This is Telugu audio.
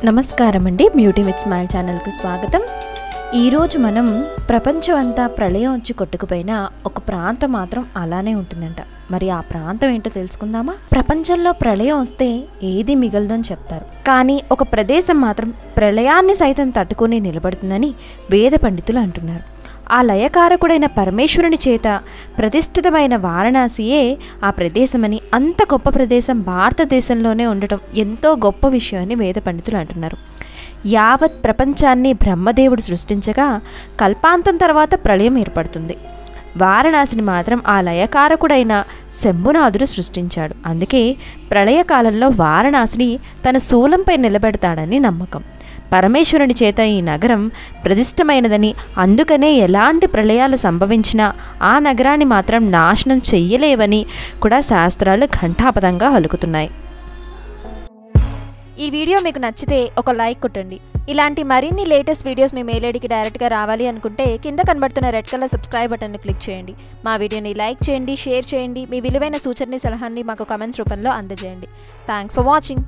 నమస్కారం అండి. బ్యూటీ విత్ స్మైల్ ఛానల్కు స్వాగతం. ఈరోజు మనం ప్రపంచం అంతా ప్రళయం వచ్చి కొట్టుకుపోయినా ఒక ప్రాంతం మాత్రం అలానే ఉంటుందంట. మరి ఆ ప్రాంతం ఏంటో తెలుసుకుందామా? ప్రపంచంలో ప్రళయం వస్తే ఏది మిగలదని చెప్తారు, కానీ ఒక ప్రదేశం మాత్రం ప్రళయాన్ని సైతం తట్టుకొని నిలబడుతుందని వేద పండితులు అంటున్నారు. ఆ లయకారకుడైన పరమేశ్వరుని చేత ప్రతిష్ఠితమైన వారణాసియే ఆ ప్రదేశమని, అంత గొప్ప ప్రదేశం భారతదేశంలోనే ఉండటం ఎంతో గొప్ప విషయం అని వేద పండితులు అంటున్నారు. యావత్ ప్రపంచాన్ని బ్రహ్మదేవుడు సృష్టించగా కల్పాంతం తర్వాత ప్రళయం ఏర్పడుతుంది. వారణాసిని మాత్రం ఆ లయకారకుడైన శంభునాథుడు సృష్టించాడు. అందుకే ప్రళయకాలంలో వారణాసిని తన శూలంపై నిలబెడతాడని నమ్మకం. పరమేశ్వరుని చేత ఈ నగరం ప్రతిష్టమైనదని, అందుకనే ఎలాంటి ప్రళయాలు సంభవించినా ఆ నగరాన్ని మాత్రం నాశనం చెయ్యలేవని కూడా శాస్త్రాలు ఘంటాపథంగా పలుకుతున్నాయి. ఈ వీడియో మీకు నచ్చితే ఒక లైక్ కొట్టండి. ఇలాంటి మరిన్ని లేటెస్ట్ వీడియోస్ మీ మెయిల్ ఐడికి డైరెక్ట్గా రావాలి అనుకుంటే కింద కనబడుతున్న రెడ్ కలర్ సబ్స్క్రైబ్ బటన్ని క్లిక్ చేయండి. మా వీడియోని లైక్ చేయండి, షేర్ చేయండి. మీ విలువైన సూచనని, సలహాన్ని మాకు కామెంట్స్ రూపంలో అందజేయండి. Thanks for watching.